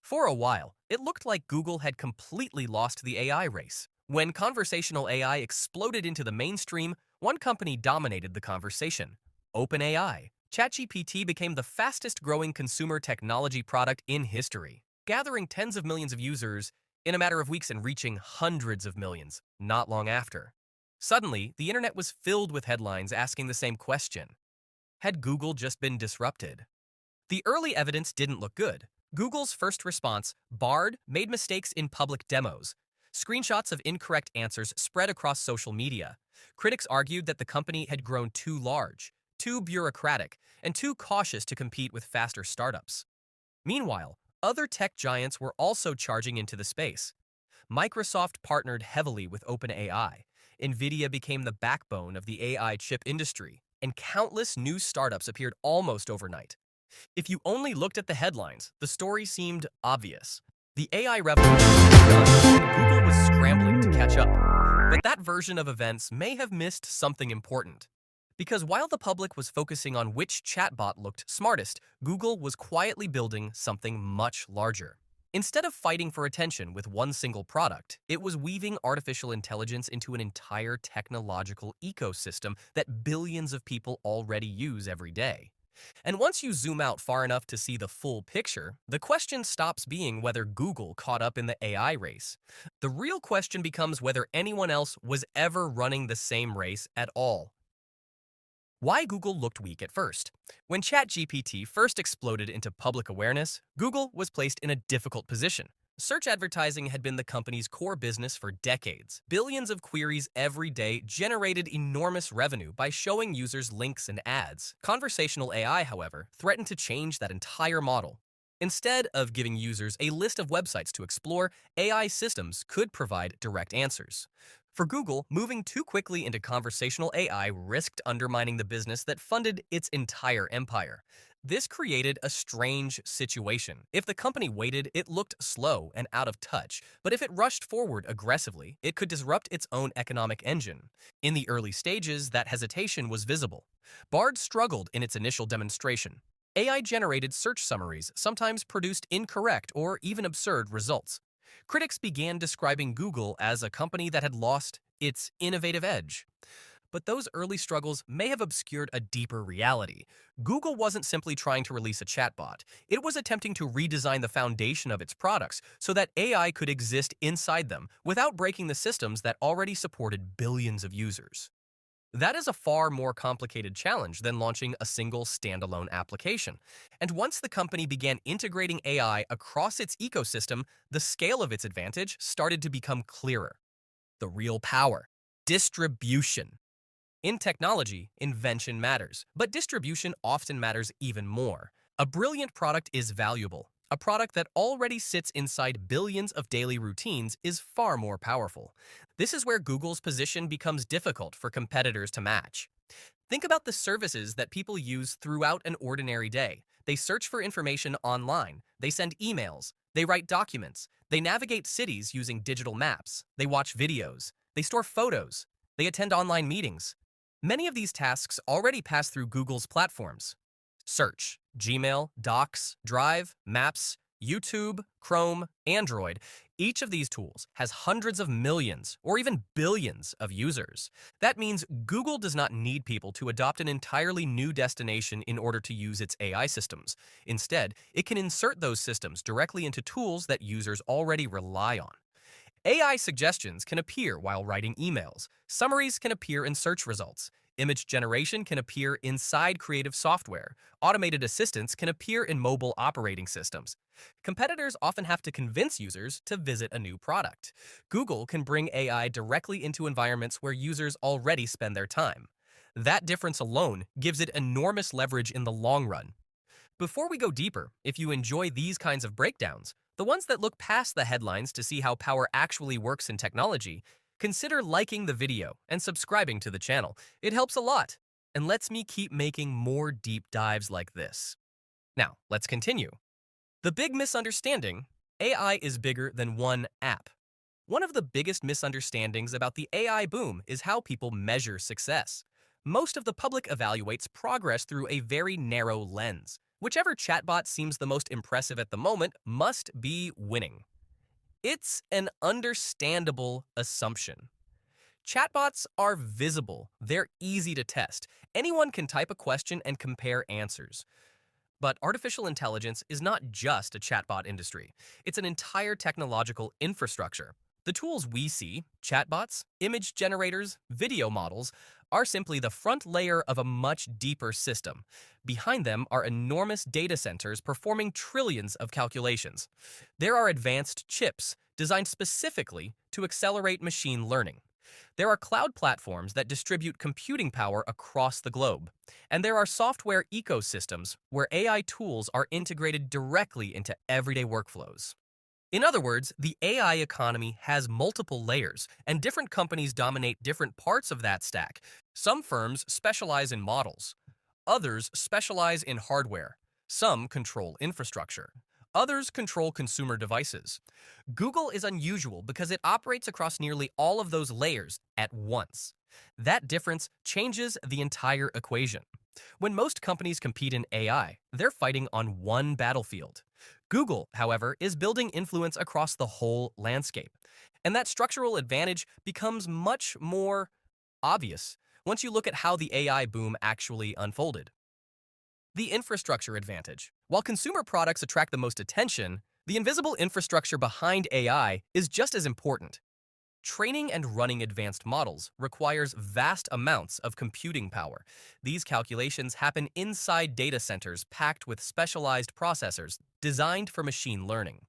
For a while, it looked like Google had completely lost the AI race. When conversational AI exploded into the mainstream, one company dominated the conversation: OpenAI. ChatGPT became the fastest-growing consumer technology product in history, gathering tens of millions of users in a matter of weeks and reaching hundreds of millions not long after. Suddenly, the internet was filled with headlines asking the same question: had Google just been disrupted? The early evidence didn't look good. Google's first response, Bard, made mistakes in public demos. Screenshots of incorrect answers spread across social media. Critics argued that the company had grown too large, too bureaucratic, and too cautious to compete with faster startups. Meanwhile, other tech giants were also charging into the space. Microsoft partnered heavily with OpenAI. NVIDIA became the backbone of the AI chip industry, and countless new startups appeared almost overnight. If you only looked at the headlines, the story seemed obvious. The AI revolution was done, and Google was scrambling to catch up. But that version of events may have missed something important. Because while the public was focusing on which chatbot looked smartest, Google was quietly building something much larger. Instead of fighting for attention with one single product, it was weaving artificial intelligence into an entire technological ecosystem that billions of people already use every day. And once you zoom out far enough to see the full picture, the question stops being whether Google caught up in the AI race. The real question becomes whether anyone else was ever running the same race at all. Why Google looked weak at first. When ChatGPT first exploded into public awareness, Google was placed in a difficult position. Search advertising had been the company's core business for decades. Billions of queries every day generated enormous revenue by showing users links and ads. Conversational AI, however, threatened to change that entire model. Instead of giving users a list of websites to explore, AI systems could provide direct answers. For Google, moving too quickly into conversational AI risked undermining the business that funded its entire empire. This created a strange situation. If the company waited, it looked slow and out of touch, but if it rushed forward aggressively, it could disrupt its own economic engine. In the early stages, that hesitation was visible. Bard struggled in its initial demonstration. AI-generated search summaries sometimes produced incorrect or even absurd results. Critics began describing Google as a company that had lost its innovative edge. But those early struggles may have obscured a deeper reality. Google wasn't simply trying to release a chatbot. It was attempting to redesign the foundation of its products so that AI could exist inside them without breaking the systems that already supported billions of users. That is a far more complicated challenge than launching a single standalone application. And once the company began integrating AI across its ecosystem, the scale of its advantage started to become clearer. The real power: distribution. In technology, invention matters, but distribution often matters even more. A brilliant product is valuable. A product that already sits inside billions of daily routines is far more powerful. This is where Google's position becomes difficult for competitors to match. Think about the services that people use throughout an ordinary day. They search for information online, they send emails, they write documents, they navigate cities using digital maps, they watch videos, they store photos, they attend online meetings. Many of these tasks already pass through Google's platforms: Search, Gmail, Docs, Drive, Maps, YouTube, Chrome, Android. Each of these tools has hundreds of millions or even billions of users. That means Google does not need people to adopt an entirely new destination in order to use its AI systems. Instead, it can insert those systems directly into tools that users already rely on. AI suggestions can appear while writing emails. Summaries can appear in search results. Image generation can appear inside creative software. Automated assistants can appear in mobile operating systems. Competitors often have to convince users to visit a new product. Google can bring AI directly into environments where users already spend their time. That difference alone gives it enormous leverage in the long run. Before we go deeper, if you enjoy these kinds of breakdowns, the ones that look past the headlines to see how power actually works in technology, consider liking the video and subscribing to the channel. It helps a lot and lets me keep making more deep dives like this. Now, let's continue. The big misunderstanding: AI is bigger than one app. One of the biggest misunderstandings about the AI boom is how people measure success. Most of the public evaluates progress through a very narrow lens. Whichever chatbot seems the most impressive at the moment must be winning. It's an understandable assumption. Chatbots are visible, they're easy to test. Anyone can type a question and compare answers. But artificial intelligence is not just a chatbot industry, it's an entire technological infrastructure. The tools we see, chatbots, image generators, video models, are simply the front layer of a much deeper system. Behind them are enormous data centers performing trillions of calculations. There are advanced chips designed specifically to accelerate machine learning. There are cloud platforms that distribute computing power across the globe. And there are software ecosystems where AI tools are integrated directly into everyday workflows. In other words, the AI economy has multiple layers, and different companies dominate different parts of that stack. Some firms specialize in models, others specialize in hardware, some control infrastructure, others control consumer devices. Google is unusual because it operates across nearly all of those layers at once. That difference changes the entire equation. When most companies compete in AI, they're fighting on one battlefield. Google, however, is building influence across the whole landscape. And that structural advantage becomes much more obvious once you look at how the AI boom actually unfolded. The infrastructure advantage. While consumer products attract the most attention, the invisible infrastructure behind AI is just as important. Training and running advanced models requires vast amounts of computing power. These calculations happen inside data centers packed with specialized processors designed for machine learning.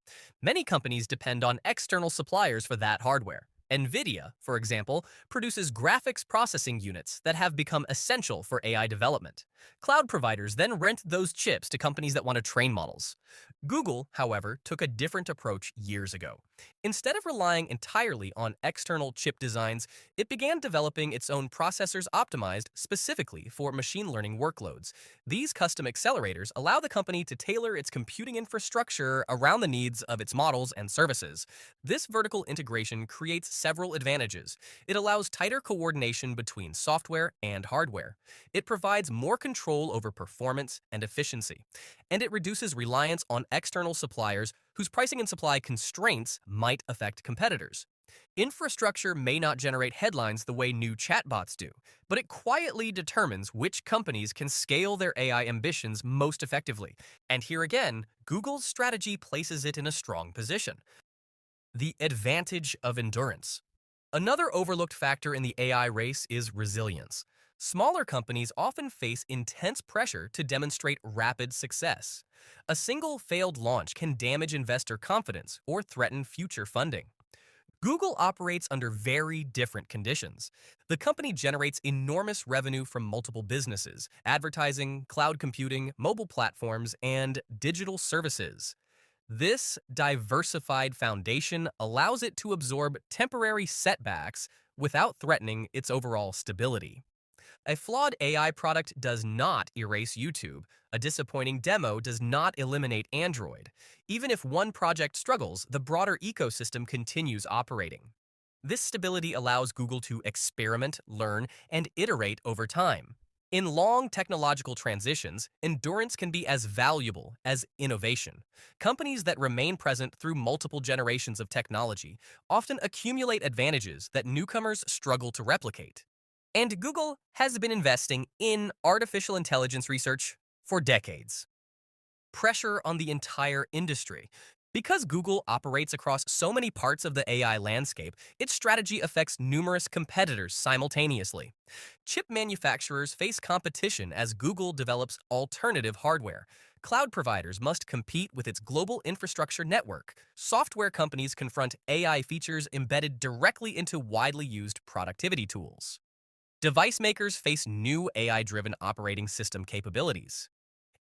Many companies depend on external suppliers for that hardware. NVIDIA, for example, produces graphics processing units that have become essential for AI development. Cloud providers then rent those chips to companies that want to train models. Google, however, took a different approach years ago. Instead of relying entirely on external chip designs, it began developing its own processors optimized specifically for machine learning workloads. These custom accelerators allow the company to tailor its computing infrastructure around the needs of its models and services. This vertical integration creates several advantages. It allows tighter coordination between software and hardware. It provides more control over performance and efficiency. And it reduces reliance on external suppliers whose pricing and supply constraints might affect competitors. Infrastructure may not generate headlines the way new chatbots do, but it quietly determines which companies can scale their AI ambitions most effectively. And here again, Google's strategy places it in a strong position. The advantage of endurance. Another overlooked factor in the AI race is resilience. Smaller companies often face intense pressure to demonstrate rapid success. A single failed launch can damage investor confidence or threaten future funding. Google operates under very different conditions. The company generates enormous revenue from multiple businesses: advertising, cloud computing, mobile platforms, and digital services. This diversified foundation allows it to absorb temporary setbacks without threatening its overall stability. A flawed AI product does not erase YouTube. A disappointing demo does not eliminate Android. Even if one project struggles, the broader ecosystem continues operating. This stability allows Google to experiment, learn, and iterate over time. In long technological transitions, endurance can be as valuable as innovation. Companies that remain present through multiple generations of technology often accumulate advantages that newcomers struggle to replicate. And Google has been investing in artificial intelligence research for decades. Pressure on the entire industry. Because Google operates across so many parts of the AI landscape, its strategy affects numerous competitors simultaneously. Chip manufacturers face competition as Google develops alternative hardware. Cloud providers must compete with its global infrastructure network. Software companies confront AI features embedded directly into widely used productivity tools. Device makers face new AI-driven operating system capabilities.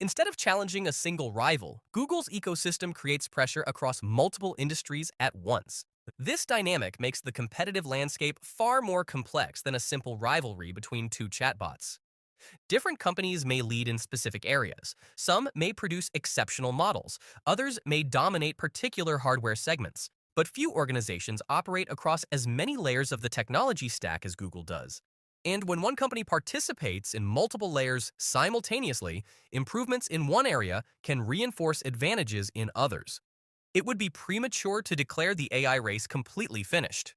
Instead of challenging a single rival, Google's ecosystem creates pressure across multiple industries at once. This dynamic makes the competitive landscape far more complex than a simple rivalry between two chatbots. Different companies may lead in specific areas. Some may produce exceptional models. Others may dominate particular hardware segments. But few organizations operate across as many layers of the technology stack as Google does. And when one company participates in multiple layers simultaneously, improvements in one area can reinforce advantages in others. It would be premature to declare the AI race completely finished.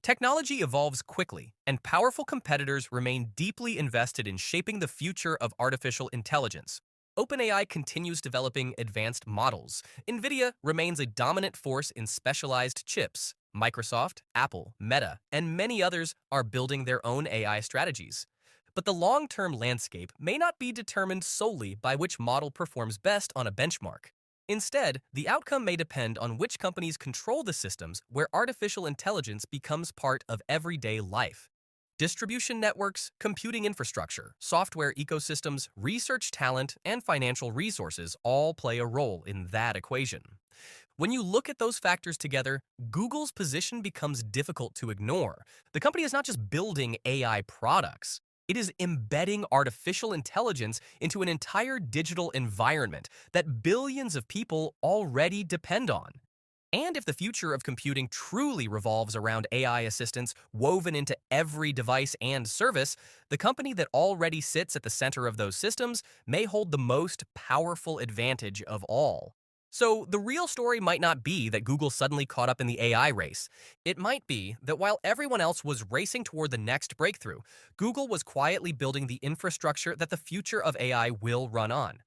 Technology evolves quickly, and powerful competitors remain deeply invested in shaping the future of artificial intelligence. OpenAI continues developing advanced models. NVIDIA remains a dominant force in specialized chips. Microsoft, Apple, Meta, and many others are building their own AI strategies. But the long-term landscape may not be determined solely by which model performs best on a benchmark. Instead, the outcome may depend on which companies control the systems where artificial intelligence becomes part of everyday life. Distribution networks, computing infrastructure, software ecosystems, research talent, and financial resources all play a role in that equation. When you look at those factors together, Google's position becomes difficult to ignore. The company is not just building AI products. It is embedding artificial intelligence into an entire digital environment that billions of people already depend on. And if the future of computing truly revolves around AI assistants woven into every device and service, the company that already sits at the center of those systems may hold the most powerful advantage of all. So, the real story might not be that Google suddenly caught up in the AI race. It might be that while everyone else was racing toward the next breakthrough, Google was quietly building the infrastructure that the future of AI will run on.